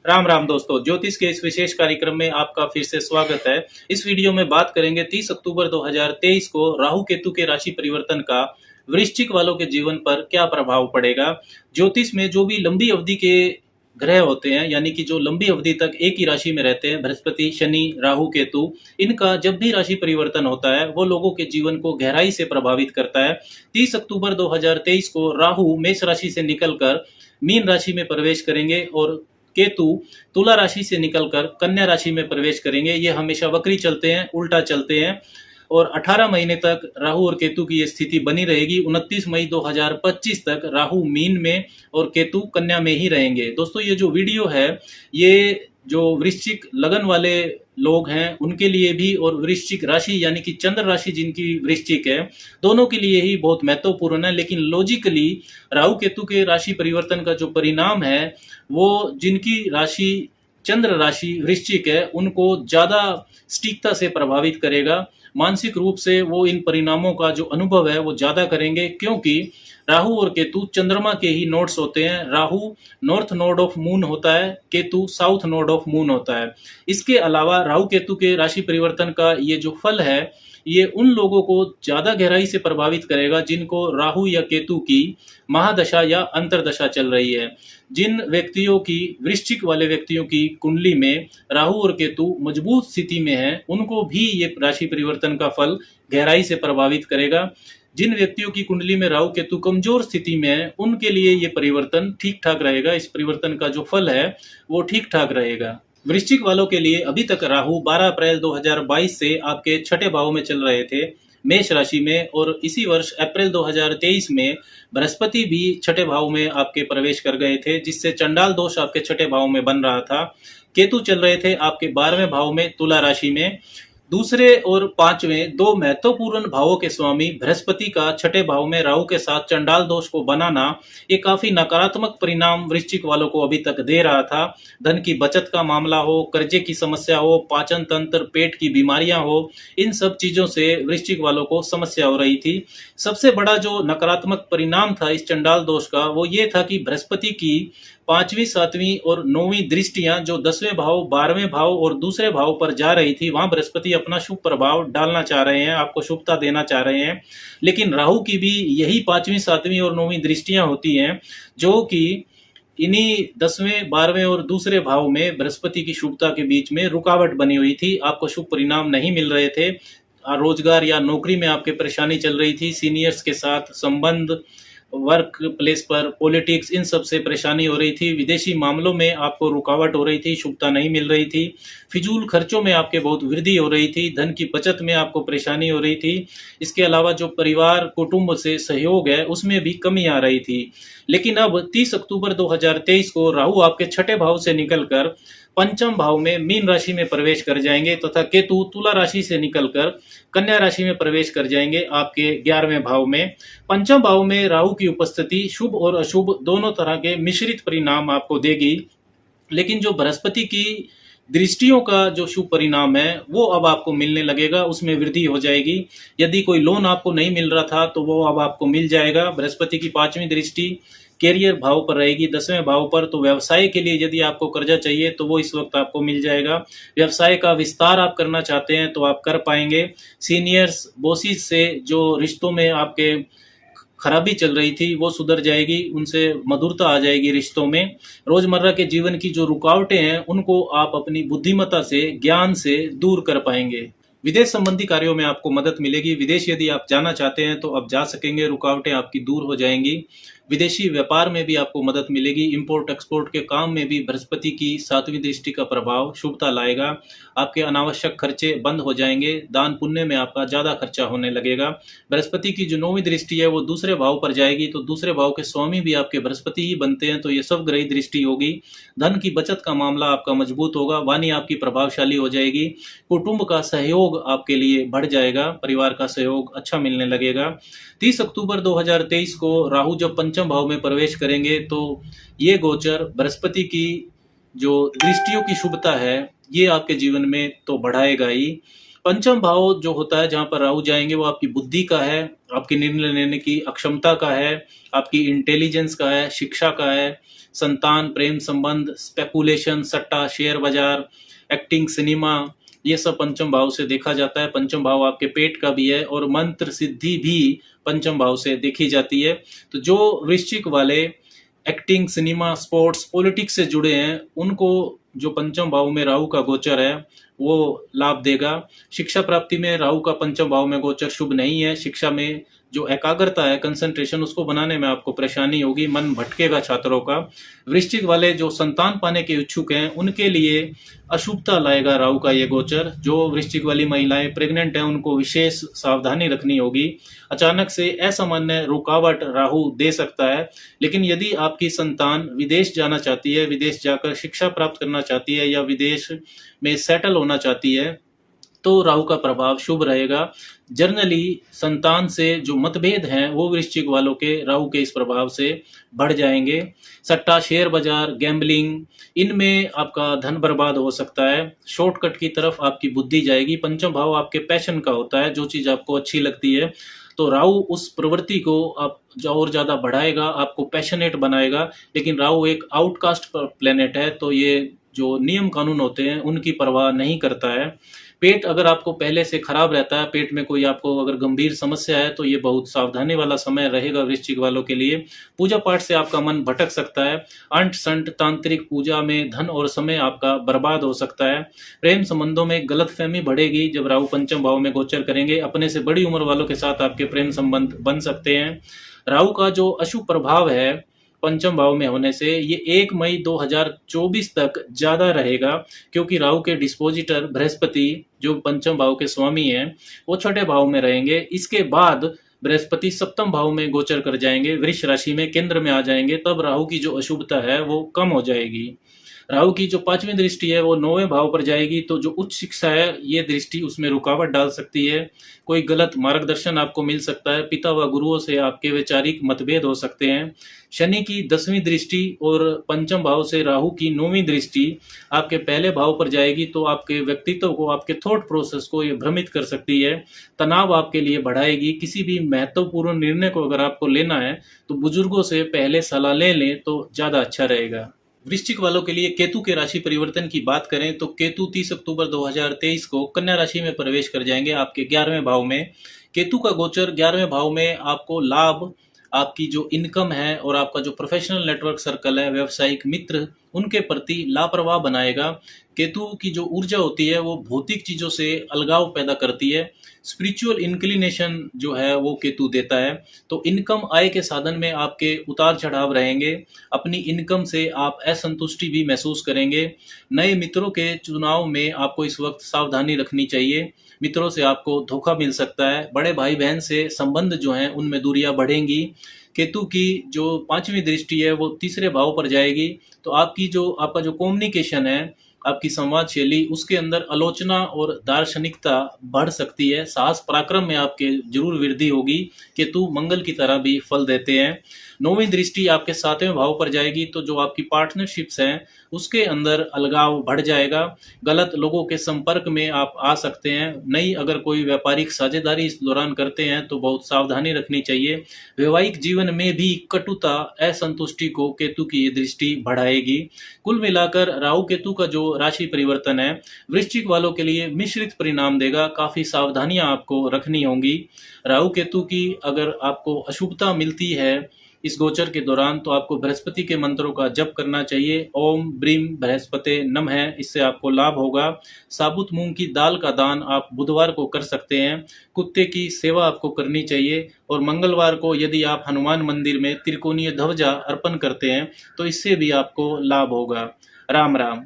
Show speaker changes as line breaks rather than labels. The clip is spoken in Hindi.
राम राम दोस्तों, ज्योतिष के इस विशेष कार्यक्रम में आपका फिर से स्वागत है। इस वीडियो में बात करेंगे 30 अक्टूबर 2023 को राहु केतु के राशि परिवर्तन का वृश्चिक वालों के जीवन पर क्या प्रभाव पड़ेगा। ज्योतिष में जो भी लंबी अवधि के ग्रह होते हैं, यानी कि जो लंबी अवधि तक एक ही राशि में रहते हैं, बृहस्पति, शनि, राहु, केतु, इनका जब भी राशि परिवर्तन होता है वो लोगों के जीवन को गहराई से प्रभावित करता है। 30 अक्टूबर 2023 को राहु मेष राशि से निकलकर मीन राशि में प्रवेश करेंगे और केतु तुला राशि से निकलकर कन्या राशि में प्रवेश करेंगे। ये हमेशा वक्री चलते हैं, उल्टा चलते हैं और 18 महीने तक राहु और केतु की ये स्थिति बनी रहेगी। 29 मई 2025 तक राहु मीन में और केतु कन्या में ही रहेंगे। दोस्तों, ये जो वीडियो है ये जो वृश्चिक लगन वाले लोग हैं उनके लिए भी और वृश्चिक राशि यानी कि चंद्र राशि जिनकी वृश्चिक है, दोनों के लिए ही बहुत महत्वपूर्ण है। लेकिन लॉजिकली राहु केतु के राशि परिवर्तन का जो परिणाम है वो जिनकी राशि चंद्र राशि वृश्चिक है उनको ज्यादा सटीकता से प्रभावित करेगा। मानसिक रूप से वो इन परिणामों का जो अनुभव है वो ज्यादा करेंगे, क्योंकि राहु और केतु चंद्रमा के ही नोड्स होते हैं। Rahu north node of moon होता है, Ketu south node of moon होता है। इसके अलावा राहु केतु के राशि परिवर्तन का ये जो फल है ये उन लोगों को ज्यादा गहराई से प्रभावित करेगा जिनको राहु या केतु की महादशा या अंतरदशा चल रही है। जिन व्यक्तियों की वृश्चिक वाले व्यक्तियों की कुंडली में राहु और केतु मजबूत स्थिति में है उनको भी ये राशि परिवर्तन का फल गहराई से प्रभावित करेगा। जिन व्यक्तियों की कुंडली में राहु केतु कमजोर स्थिति में है उनके लिए ये परिवर्तन ठीक ठाक रहेगा। इस परिवर्तन का जो फल है वो ठीक ठाक रहेगा। वृश्चिक वालों के लिए अभी तक राहु 12 अप्रैल 2022 से आपके छठे भाव में चल रहे थे मेष राशि में, और इसी वर्ष अप्रैल 2023 में बृहस्पति भी छठे भाव में आपके प्रवेश कर गए थे, जिससे चंडाल दोष आपके छठे भाव में बन रहा था। केतु चल रहे थे आपके 12वें भाव में तुला राशि में। दूसरे और पांचवें दो महत्वपूर्ण भावों के स्वामी बृहस्पति का छठे भाव में राहु के साथ चंडाल दोष को बनाना ये काफी नकारात्मक परिणाम वृश्चिक वालों को अभी तक दे रहा था। धन की बचत का मामला हो, कर्जे की समस्या हो, पाचन तंत्र, पेट की बीमारियां हो, इन सब चीजों से वृश्चिक वालों को समस्या हो रही थी। सबसे बड़ा जो नकारात्मक परिणाम था इस चंडाल दोष का वो ये था कि बृहस्पति की 5वीं, 7वीं और 9वीं दृष्टियां जो 10वें भाव, 12वें भाव और दूसरे भाव पर जा रही थी, वहां बृहस्पति अपना शुभ प्रभाव डालना चाह रहे हैं, आपको शुभता देना चाह रहे हैं। लेकिन राहु की भी यही 5वीं, 7वीं और 9वीं दृष्टियां होती हैं जो कि इन्हीं 10वें, 12वें और दूसरे भाव में बृहस्पति की शुभता के बीच में रुकावट बनी हुई थी। आपको शुभ परिणाम नहीं मिल रहे थे। रोजगार या नौकरी में आपके परेशानी चल रही थी, सीनियर्स के साथ संबंध, वर्क प्लेस पर पॉलिटिक्स, इन सब से परेशानी हो रही थी। विदेशी मामलों में आपको रुकावट हो रही थी, शुभता नहीं मिल रही थी। फिजूल खर्चों में आपके बहुत वृद्धि हो रही थी। धन की बचत में आपको परेशानी हो रही थी। इसके अलावा जो परिवार कुटुंब से सहयोग है उसमें भी कमी आ रही थी। लेकिन अब 30 अक्टूबर 2023 को राहु आपके छठे भाव से निकलकर पंचम भाव में मीन राशि में प्रवेश कर जाएंगे तथा केतु तुला राशि से निकलकर कन्या राशि में प्रवेश कर जाएंगे आपके 11वें भाव में। पंचम भाव में राहु की उपस्थिति शुभ और अशुभ दोनों तरह के मिश्रित परिणाम आपको देगी। लेकिन जो बृहस्पति की दृष्टियों का जो शुभ परिणाम है वो अब आपको मिलने लगेगा, उसमें वृद्धि हो जाएगी। यदि कोई लोन आपको नहीं मिल रहा था तो वो अब आपको मिल जाएगा। बृहस्पति की 5वीं दृष्टि कैरियर भाव पर रहेगी, 10वें भाव पर। तो व्यवसाय के लिए यदि आपको कर्जा चाहिए तो वो इस वक्त आपको मिल जाएगा। व्यवसाय का विस्तार आप करना चाहते हैं तो आप कर पाएंगे। सीनियर्स, बॉसेस से जो रिश्तों में आपके खराबी चल रही थी वो सुधर जाएगी, उनसे मधुरता आ जाएगी रिश्तों में। रोजमर्रा के जीवन की जो रुकावटें हैं उनको आप अपनी बुद्धिमत्ता से, ज्ञान से दूर कर पाएंगे। विदेश संबंधी कार्यों में आपको मदद मिलेगी। विदेश यदि आप जाना चाहते हैं तो आप जा सकेंगे, रुकावटें आपकी दूर हो जाएंगी। विदेशी व्यापार में भी आपको मदद मिलेगी। इंपोर्ट एक्सपोर्ट के काम में भी बृहस्पति की 7वीं दृष्टि का प्रभाव शुभता लाएगा। आपके अनावश्यक खर्चे बंद हो जाएंगे। दान पुण्य में आपका ज्यादा खर्चा होने लगेगा। बृहस्पति की जो 9वीं दृष्टि है वो दूसरे भाव पर जाएगी, तो दूसरे भाव के स्वामी भी आपके बृहस्पति ही बनते हैं, तो ये सब ग्रही दृष्टि होगी। धन की बचत का मामला आपका मजबूत होगा। वाणी आपकी प्रभावशाली हो जाएगी। कुटुंब का सहयोग आपके लिए बढ़ जाएगा। परिवार का सहयोग अच्छा मिलने लगेगा। 30 अक्टूबर 2023 को राहु जब पंचम भाव में प्रवेश करेंगे तो ये गोचर बृहस्पति की जो दृष्टियों की शुभता है ये आपके जीवन में तो बढ़ाएगा ही, पंचम भाव जो होता है जहां पर राहु जाएंगे वो आपकी बुद्धि का है, आपकी निर्णय लेने की अक्षमता का है, आपकी इंटेलिजेंस का है, शिक्षा का है, संतान, प्रेम संबंध, स्पेकुलेशन, सट्टा, शेयर बाजार, एक्टिंग, सिनेमा, ये सब पंचम भाव से देखा जाता है। पंचम भाव आपके पेट का भी है और मंत्र सिद्धि भी पंचम भाव से देखी जाती है। तो जो वृश्चिक वाले एक्टिंग, सिनेमा, स्पोर्ट्स, पॉलिटिक्स से जुड़े हैं उनको जो पंचम भाव में राहु का गोचर है वो लाभ देगा। शिक्षा प्राप्ति में राहु का पंचम भाव में गोचर शुभ नहीं है। शिक्षा में जो एकाग्रता है, कंसंट्रेशन, उसको बनाने में आपको परेशानी होगी, मन भटकेगा छात्रों का। वृश्चिक वाले जो संतान पाने के इच्छुक हैं उनके लिए अशुभता लाएगा राहु का ये गोचर। जो वृश्चिक वाली महिलाएं प्रेग्नेंट हैं उनको विशेष सावधानी रखनी होगी। अचानक से असामान्य रुकावट राहु दे सकता है, लेकिन यदि आपकी संतान विदेश जाना चाहती है, विदेश जाकर शिक्षा प्राप्त करना चाहती है या विदेश में सेटल होना चाहती है तो राहु का प्रभाव शुभ रहेगा। जनरली संतान से जो मतभेद हैं वो वृश्चिक वालों के राहु के इस प्रभाव से बढ़ जाएंगे। सट्टा, शेयर बाजार, गैम्बलिंग, इनमें आपका धन बर्बाद हो सकता है। शॉर्टकट की तरफ आपकी बुद्धि जाएगी। पंचम भाव आपके पैशन का होता है, जो चीज आपको अच्छी लगती है तो राहु उस प्रवृत्ति को आप और ज्यादा बढ़ाएगा, आपको पैशनेट बनाएगा। लेकिन राहु एक आउटकास्ट प्लेनेट है तो ये जो नियम कानून होते हैं उनकी परवाह नहीं करता है। पेट अगर आपको पहले से खराब रहता है, पेट में कोई आपको अगर गंभीर समस्या है तो ये बहुत सावधानी वाला समय रहेगा वृश्चिक वालों के लिए। पूजा पाठ से आपका मन भटक सकता है। अंट संट तांत्रिक पूजा में धन और समय आपका बर्बाद हो सकता है। प्रेम संबंधों में गलतफहमी बढ़ेगी जब राहु पंचम भाव में गोचर करेंगे। अपने से बड़ी उम्र वालों के साथ आपके प्रेम संबंध बन सकते हैं। राहु का जो अशुभ प्रभाव है पंचम भाव में होने से ये 1 मई 2024 तक ज्यादा रहेगा, क्योंकि राहु के डिस्पोजिटर बृहस्पति जो पंचम भाव के स्वामी हैं वो छठे भाव में रहेंगे। इसके बाद बृहस्पति सप्तम भाव में गोचर कर जाएंगे, वृष राशि में केंद्र में आ जाएंगे, तब राहु की जो अशुभता है वो कम हो जाएगी। राहु की जो 5वीं दृष्टि है वो 9वें भाव पर जाएगी तो जो उच्च शिक्षा है ये दृष्टि उसमें रुकावट डाल सकती है। कोई गलत मार्गदर्शन आपको मिल सकता है। पिता व गुरुओं से आपके वैचारिक मतभेद हो सकते हैं। शनि की 10वीं दृष्टि और पंचम भाव से राहु की 9वीं दृष्टि आपके पहले भाव पर जाएगी तो आपके व्यक्तित्व को, आपके थॉट प्रोसेस को ये भ्रमित कर सकती है, तनाव आपके लिए बढ़ाएगी। किसी भी महत्वपूर्ण निर्णय को अगर आपको लेना है तो बुजुर्गों से पहले सलाह ले लें तो ज्यादा अच्छा रहेगा। वृश्चिक वालों के लिए केतु के राशि परिवर्तन की बात करें तो केतु 30 अक्टूबर 2023 को कन्या राशि में प्रवेश कर जाएंगे आपके 11वें भाव में। केतु का गोचर 11वें भाव में आपको लाभ, आपकी जो इनकम है और आपका जो प्रोफेशनल नेटवर्क सर्कल है, व्यवसायिक मित्र, उनके प्रति लापरवाह बनाएगा। केतु की जो ऊर्जा होती है वो भौतिक चीजों से अलगाव पैदा करती है। स्पिरिचुअल इंक्लिनेशन जो है वो केतु देता है। तो इनकम, आय के साधन में आपके उतार चढ़ाव रहेंगे। अपनी इनकम से आप असंतुष्टि भी महसूस करेंगे। नए मित्रों के चुनाव में आपको इस वक्त सावधानी रखनी चाहिए। मित्रों से आपको धोखा मिल सकता है। बड़े भाई बहन से संबंध जो हैं उनमें दूरियां बढ़ेंगी। केतु की जो 5वीं दृष्टि है वो 3रे भाव पर जाएगी तो आपका जो कम्युनिकेशन है, आपकी संवाद शैली, उसके अंदर आलोचना और दार्शनिकता बढ़ सकती है। साहस पराक्रम में आपके जरूर वृद्धि होगी। केतु मंगल की तरह भी फल देते हैं। 9वीं दृष्टि आपके 7वें भाव पर जाएगी तो जो आपकी पार्टनरशिप्स हैं उसके अंदर अलगाव बढ़ जाएगा। गलत लोगों के संपर्क में आप आ सकते हैं। नई अगर कोई व्यापारिक साझेदारी इस दौरान करते हैं तो बहुत सावधानी रखनी चाहिए। वैवाहिक जीवन में भी कटुता, असंतुष्टि को केतु की ये दृष्टि बढ़ाएगी। कुल मिलाकर राहु केतु का जो राशि परिवर्तन है वृश्चिक वालों के लिए मिश्रित परिणाम देगा। काफी सावधानियां आपको रखनी होंगी। राहु केतु की अगर आपको अशुभता मिलती है इस गोचर के दौरान तो आपको बृहस्पति के मंत्रों का जप करना चाहिए। ओम ब्रीम बृहस्पते नमः, इससे आपको लाभ होगा। साबुत मूंग की दाल का दान आप बुधवार को कर सकते हैं। कुत्ते की सेवा आपको करनी चाहिए और मंगलवार को यदि आप हनुमान मंदिर में त्रिकोणीय ध्वजा अर्पण करते हैं तो इससे भी आपको लाभ होगा। राम राम।